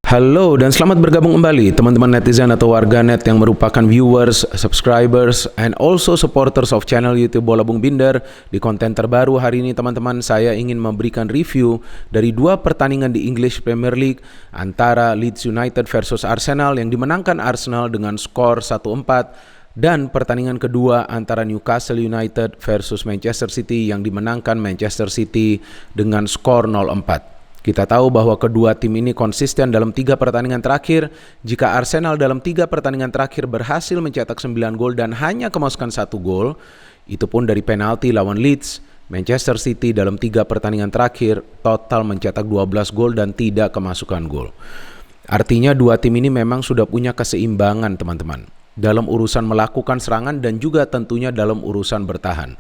Halo dan selamat bergabung kembali teman-teman netizen atau warganet yang merupakan viewers, subscribers, and also supporters of channel YouTube Bola Bung Binder. Di konten terbaru hari ini teman-teman, saya ingin memberikan review dari dua pertandingan di English Premier League antara Leeds United versus Arsenal yang dimenangkan Arsenal dengan skor 1-4, dan pertandingan kedua antara Newcastle United versus Manchester City yang dimenangkan Manchester City dengan skor 0-4. Kita tahu bahwa kedua tim ini konsisten dalam 3 pertandingan terakhir. Jika Arsenal dalam 3 pertandingan terakhir berhasil mencetak 9 gol dan hanya kemasukan 1 gol, itu pun dari penalti lawan Leeds, Manchester City dalam 3 pertandingan terakhir total mencetak 12 gol dan tidak kemasukan gol. Artinya dua tim ini memang sudah punya keseimbangan teman-teman dalam urusan melakukan serangan dan juga tentunya dalam urusan bertahan.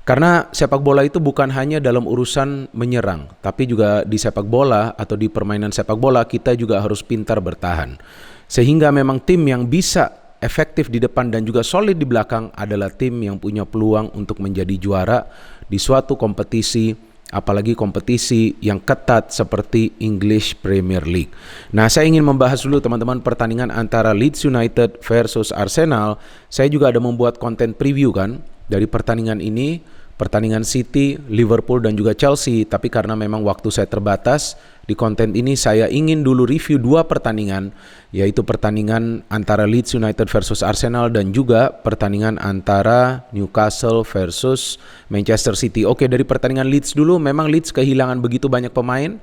Karena sepak bola itu bukan hanya dalam urusan menyerang, tapi juga di sepak bola atau di permainan sepak bola kita juga harus pintar bertahan. Sehingga memang tim yang bisa efektif di depan dan juga solid di belakang adalah tim yang punya peluang untuk menjadi juara di suatu kompetisi, apalagi kompetisi yang ketat seperti English Premier League. Nah, saya ingin membahas dulu teman-teman pertandingan antara Leeds United versus Arsenal. Saya juga ada membuat konten preview kan dari pertandingan ini. Pertandingan City, Liverpool dan juga Chelsea, tapi karena memang waktu saya terbatas, di konten ini saya ingin dulu review 2 pertandingan, yaitu pertandingan antara Leeds United versus Arsenal dan juga pertandingan antara Newcastle versus Manchester City. Oke, dari pertandingan Leeds dulu, memang Leeds kehilangan begitu banyak pemain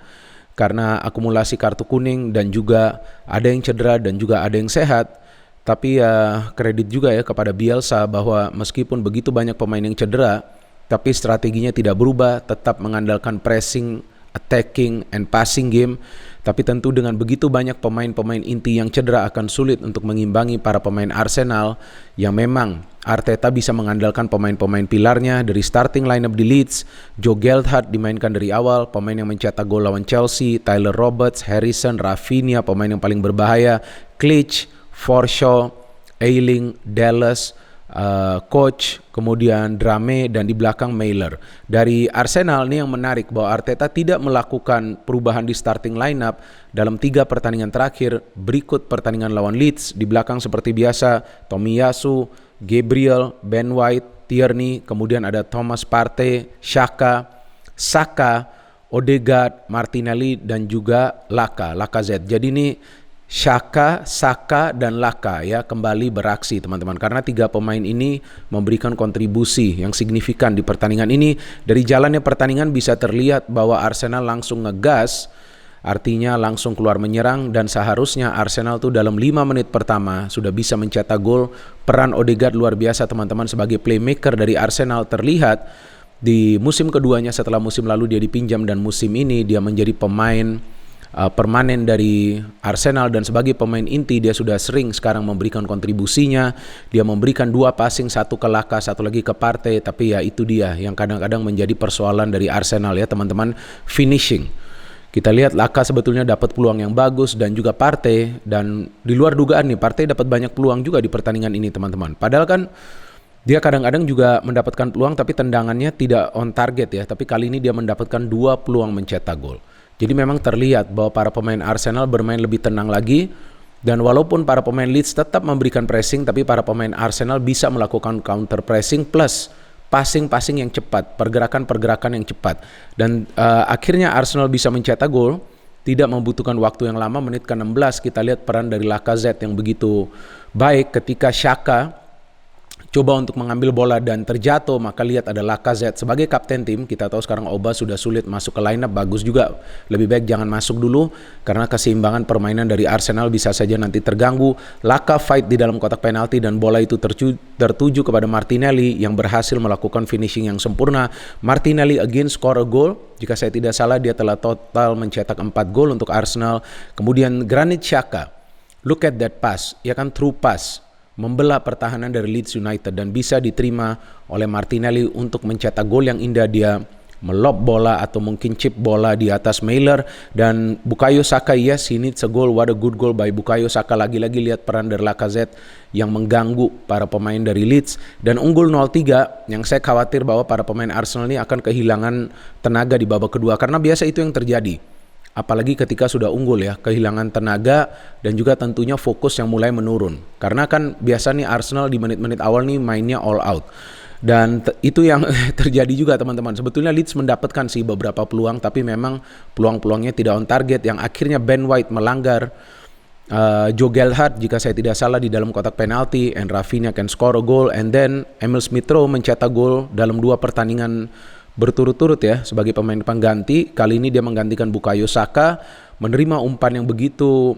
karena akumulasi kartu kuning dan juga ada yang cedera dan juga ada yang sehat. Tapi ya kredit juga ya kepada Bielsa bahwa meskipun begitu banyak pemain yang cedera, tapi strateginya tidak berubah, tetap mengandalkan pressing, attacking, and passing game. Tapi tentu dengan begitu banyak pemain-pemain inti yang cedera akan sulit untuk mengimbangi para pemain Arsenal yang memang Arteta bisa mengandalkan pemain-pemain pilarnya dari starting lineup di Leeds. Joe Gelhardt dimainkan dari awal, pemain yang mencetak gol lawan Chelsea, Tyler Roberts, Harrison, Rafinha, pemain yang paling berbahaya, Klich, Forshaw, Ayling, Dallas, coach, kemudian Drame, dan di belakang Mailer. Dari Arsenal nih yang menarik bahwa Arteta tidak melakukan perubahan di starting lineup dalam 3 pertandingan terakhir. Berikut pertandingan lawan Leeds, di belakang seperti biasa Tomiyasu, Gabriel, Ben White, Tierney, kemudian ada Thomas Partey, Xhaka, Saka, Odegaard, Martinelli dan juga Lacazette. Jadi ini Xhaka, Saka, dan Laka ya kembali beraksi teman-teman, karena 3 pemain ini memberikan kontribusi yang signifikan di pertandingan ini. Dari jalannya pertandingan bisa terlihat bahwa Arsenal langsung ngegas, artinya langsung keluar menyerang, dan seharusnya Arsenal tuh dalam 5 menit pertama sudah bisa mencetak gol. Peran Odegaard luar biasa teman-teman sebagai playmaker dari Arsenal terlihat di musim keduanya setelah musim lalu dia dipinjam, dan musim ini dia menjadi pemain permanen dari Arsenal, dan sebagai pemain inti dia sudah sering sekarang memberikan kontribusinya. Dia memberikan 2 passing, 1 ke Laka, 1 lagi ke Partey. Tapi ya itu dia yang kadang-kadang menjadi persoalan dari Arsenal ya teman-teman, finishing. Kita lihat Laka sebetulnya dapat peluang yang bagus dan juga Partey, dan di luar dugaan nih Partey dapat banyak peluang juga di pertandingan ini teman-teman. Padahal kan dia kadang-kadang juga mendapatkan peluang tapi tendangannya tidak on target ya. Tapi kali ini dia mendapatkan 2 peluang mencetak gol. Jadi memang terlihat bahwa para pemain Arsenal bermain lebih tenang lagi, dan walaupun para pemain Leeds tetap memberikan pressing, tapi para pemain Arsenal bisa melakukan counter pressing plus passing-passing yang cepat, pergerakan-pergerakan yang cepat. Dan akhirnya Arsenal bisa mencetak gol, tidak membutuhkan waktu yang lama. Menit ke-16 kita lihat peran dari Lacazette yang begitu baik ketika Xhaka coba untuk mengambil bola dan terjatuh, maka lihat ada Lacazette sebagai kapten tim. Kita tahu sekarang Oba sudah sulit masuk ke lineup, bagus juga. Lebih baik jangan masuk dulu karena keseimbangan permainan dari Arsenal bisa saja nanti terganggu. Laka fight di dalam kotak penalti dan bola itu tertuju kepada Martinelli yang berhasil melakukan finishing yang sempurna. Martinelli again score a goal. Jika saya tidak salah dia telah total mencetak 4 gol untuk Arsenal. Kemudian Granit Xhaka, look at that pass, ya kan, through pass, membelah pertahanan dari Leeds United dan bisa diterima oleh Martinelli untuk mencetak gol yang indah. Dia melob bola atau mungkin chip bola di atas Mailer, dan Bukayo Saka, yes, he needs a goal. What a good goal by Bukayo Saka. Lagi-lagi lihat peran dari Lacazette yang mengganggu para pemain dari Leeds, dan unggul 0-3 yang saya khawatir bahwa para pemain Arsenal ini akan kehilangan tenaga di babak kedua, karena biasa itu yang terjadi. apalagi ketika sudah unggul ya, kehilangan tenaga dan juga tentunya fokus yang mulai menurun. Karena kan biasa nih Arsenal di menit-menit awal nih mainnya all out. Dan itu yang terjadi juga teman-teman. Sebetulnya Leeds mendapatkan sih beberapa peluang, tapi memang peluang-peluangnya tidak on target, yang akhirnya Ben White melanggar. Joe Gelhardt jika saya tidak salah di dalam kotak penalti, and Rafinha can score a goal, and then Emil Smith-Rowe mencetak gol dalam 2 pertandingan berturut-turut ya sebagai pemain pengganti. Kali ini dia menggantikan Bukayo Saka, menerima umpan yang begitu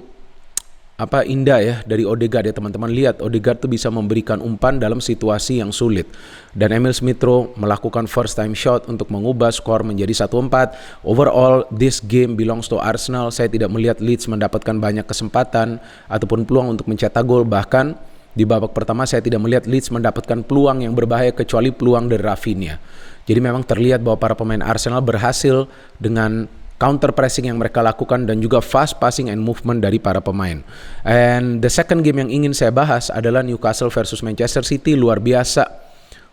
indah ya dari Odegaard ya teman-teman. Lihat Odegaard tuh bisa memberikan umpan dalam situasi yang sulit, dan Emil Smith-Rowe melakukan first time shot untuk mengubah skor menjadi 1-4. Overall this game belongs to Arsenal. Saya tidak melihat Leeds mendapatkan banyak kesempatan ataupun peluang untuk mencetak gol. Bahkan di babak pertama saya tidak melihat Leeds mendapatkan peluang yang berbahaya kecuali peluang dari Rafinha. Jadi memang terlihat bahwa para pemain Arsenal berhasil dengan counter pressing yang mereka lakukan dan juga fast passing and movement dari para pemain. And the second game yang ingin saya bahas adalah Newcastle versus Manchester City. Luar biasa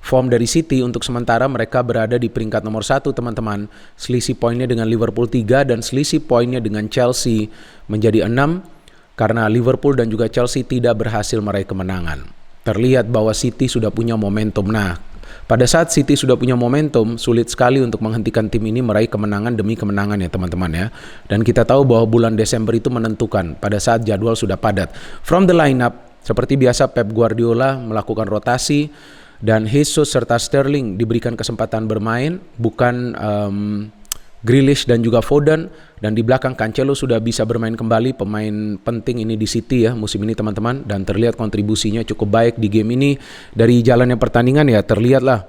form dari City. Untuk sementara mereka berada di peringkat nomor 1 teman-teman. Selisih poinnya dengan Liverpool 3 dan selisih poinnya dengan Chelsea menjadi 6 karena Liverpool dan juga Chelsea tidak berhasil meraih kemenangan. Terlihat bahwa City sudah punya momentum. Nah, pada saat City sudah punya momentum, sulit sekali untuk menghentikan tim ini meraih kemenangan demi kemenangan ya teman-teman ya. Dan kita tahu bahwa bulan Desember itu menentukan pada saat jadwal sudah padat. From the lineup, seperti biasa Pep Guardiola melakukan rotasi dan Jesus serta Sterling diberikan kesempatan bermain, bukan Grealish dan juga Foden. Dan di belakang Cancelo sudah bisa bermain kembali, pemain penting ini di City ya musim ini teman-teman, dan terlihat kontribusinya cukup baik di game ini. Dari jalannya pertandingan ya terlihatlah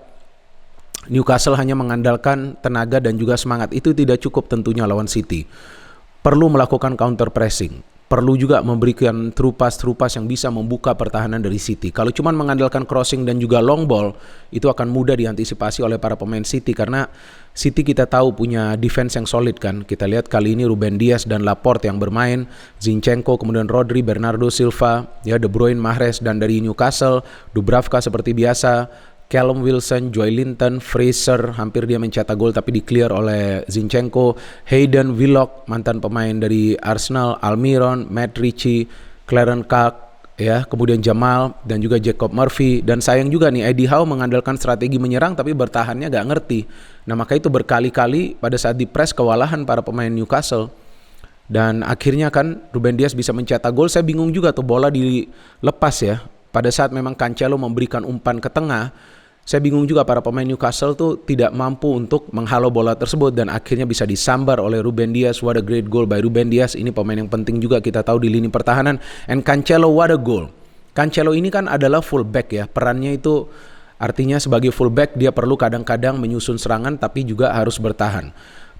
Newcastle hanya mengandalkan tenaga dan juga semangat. Itu tidak cukup tentunya lawan City. Perlu melakukan counter pressing, perlu juga memberikan through pass yang bisa membuka pertahanan dari City. Kalau cuma mengandalkan crossing dan juga long ball, itu akan mudah diantisipasi oleh para pemain City, karena City kita tahu punya defense yang solid kan. Kita lihat kali ini Ruben Dias dan Laporte yang bermain, Zinchenko, kemudian Rodri, Bernardo Silva, ya De Bruyne, Mahrez, dan dari Newcastle Dubravka seperti biasa, Callum Wilson, Joelinton, Fraser, hampir dia mencetak gol tapi di-clear oleh Zinchenko, Hayden, Willock, mantan pemain dari Arsenal, Almiron, Matt Ritchie, Clarence Clark, ya, kemudian Jamal dan juga Jacob Murphy. Dan sayang juga nih Eddie Howe mengandalkan strategi menyerang tapi bertahannya gak ngerti. Nah maka itu berkali-kali pada saat di-press kewalahan para pemain Newcastle. Dan akhirnya kan Ruben Dias bisa mencetak gol. Saya bingung juga tuh bola dilepas ya. Pada saat memang Cancelo memberikan umpan ke tengah, saya bingung juga para pemain Newcastle tuh tidak mampu untuk menghalau bola tersebut dan akhirnya bisa disambar oleh Ruben Dias. What a great goal by Ruben Dias. Ini pemain yang penting juga kita tahu di lini pertahanan. And Cancelo, what a goal. Cancelo ini kan adalah fullback ya. Perannya itu artinya sebagai fullback dia perlu kadang-kadang menyusun serangan tapi juga harus bertahan.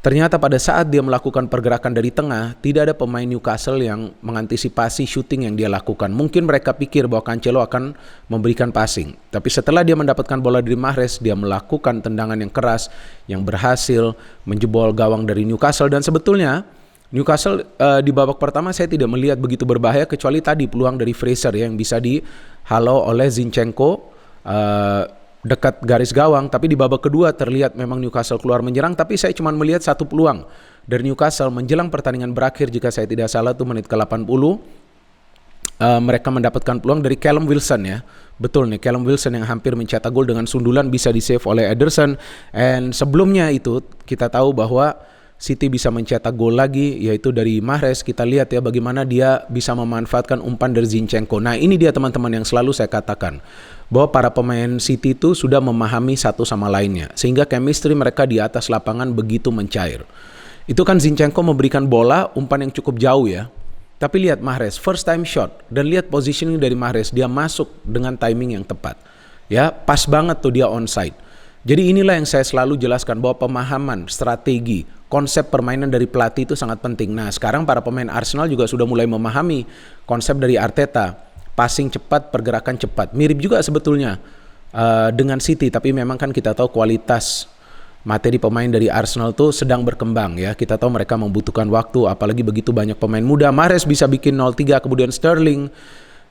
Ternyata pada saat dia melakukan pergerakan dari tengah, tidak ada pemain Newcastle yang mengantisipasi shooting yang dia lakukan. Mungkin mereka pikir bahwa Cancelo akan memberikan passing. Tapi setelah dia mendapatkan bola dari Mahrez, dia melakukan tendangan yang keras yang berhasil menjebol gawang dari Newcastle. Dan sebetulnya Newcastle di babak pertama saya tidak melihat begitu berbahaya kecuali tadi peluang dari Fraser ya, yang bisa dihalau oleh Zinchenko dekat garis gawang. Tapi di babak kedua terlihat memang Newcastle keluar menyerang, tapi saya cuma melihat satu peluang dari Newcastle menjelang pertandingan berakhir. Jika saya tidak salah tuh menit ke-80 mereka mendapatkan peluang dari Callum Wilson ya. Betul nih, Callum Wilson yang hampir mencetak gol dengan sundulan bisa di-save oleh Ederson. And sebelumnya itu kita tahu bahwa City bisa mencetak gol lagi, yaitu dari Mahrez. Kita lihat ya bagaimana dia bisa memanfaatkan umpan dari Zinchenko. Nah ini dia teman-teman yang selalu saya katakan, bahwa para pemain City itu sudah memahami satu sama lainnya, sehingga chemistry mereka di atas lapangan begitu mencair. Itu kan Zinchenko memberikan bola, umpan yang cukup jauh ya. Tapi lihat Mahrez, first time shot, dan lihat positioning dari Mahrez, dia masuk dengan timing yang tepat. Ya, pas banget tuh dia onside. Jadi inilah yang saya selalu jelaskan, bahwa pemahaman, strategi, konsep permainan dari pelatih itu sangat penting. Nah sekarang para pemain Arsenal juga sudah mulai memahami konsep dari Arteta. Passing cepat, pergerakan cepat. Mirip juga sebetulnya dengan City, tapi memang kan kita tahu kualitas materi pemain dari Arsenal tuh sedang berkembang ya. Kita tahu mereka membutuhkan waktu, apalagi begitu banyak pemain muda. Mahrez bisa bikin 0-3, kemudian Sterling.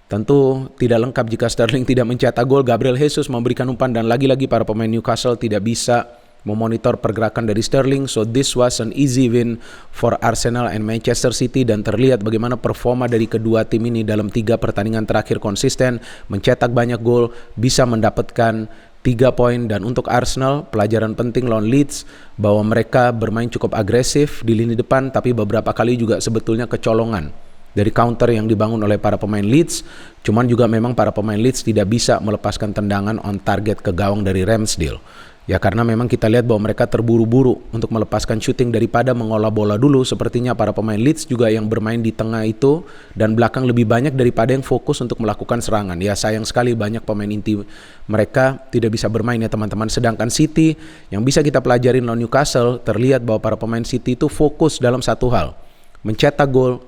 Tentu tidak lengkap jika Sterling tidak mencetak gol. Gabriel Jesus memberikan umpan dan lagi-lagi para pemain Newcastle tidak bisa memonitor pergerakan dari Sterling. So this was an easy win for Arsenal and Manchester City, dan terlihat bagaimana performa dari kedua tim ini dalam 3 pertandingan terakhir konsisten, mencetak banyak gol, bisa mendapatkan 3 poin. Dan untuk Arsenal, pelajaran penting lawan Leeds bahwa mereka bermain cukup agresif di lini depan, tapi beberapa kali juga sebetulnya kecolongan dari counter yang dibangun oleh para pemain Leeds. Cuman juga memang para pemain Leeds tidak bisa melepaskan tendangan on target ke gawang dari Ramsdale. Ya karena memang kita lihat bahwa mereka terburu-buru untuk melepaskan shooting daripada mengolah bola dulu. Sepertinya para pemain Leeds juga yang bermain di tengah itu dan belakang lebih banyak daripada yang fokus untuk melakukan serangan. Ya sayang sekali banyak pemain inti mereka tidak bisa bermain ya teman-teman. Sedangkan City yang bisa kita pelajarin lawan Newcastle, terlihat bahwa para pemain City itu fokus dalam satu hal: mencetak gol,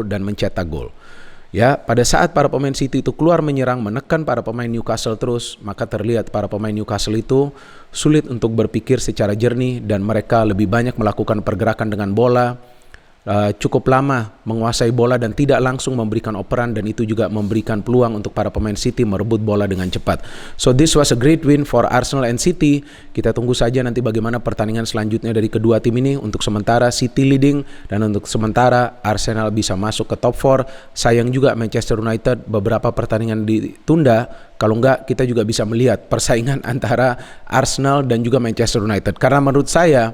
dan mencetak gol. Ya, pada saat para pemain City itu keluar menyerang, menekan para pemain Newcastle terus, maka terlihat para pemain Newcastle itu sulit untuk berpikir secara jernih dan mereka lebih banyak melakukan pergerakan dengan bola, cukup lama menguasai bola dan tidak langsung memberikan operan, dan itu juga memberikan peluang untuk para pemain City merebut bola dengan cepat. So this was a great win for Arsenal and City. Kita tunggu saja nanti bagaimana pertandingan selanjutnya dari kedua tim ini. Untuk sementara City leading, dan untuk sementara Arsenal bisa masuk ke top 4. Sayang juga Manchester United beberapa pertandingan ditunda. Kalau enggak, kita juga bisa melihat persaingan antara Arsenal dan juga Manchester United. Karena menurut saya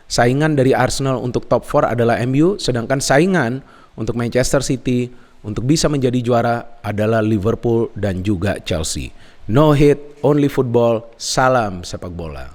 saingan dari Arsenal untuk top 4 adalah MU, sedangkan saingan untuk Manchester City untuk bisa menjadi juara adalah Liverpool dan juga Chelsea. No hit, only football. Salam sepak bola.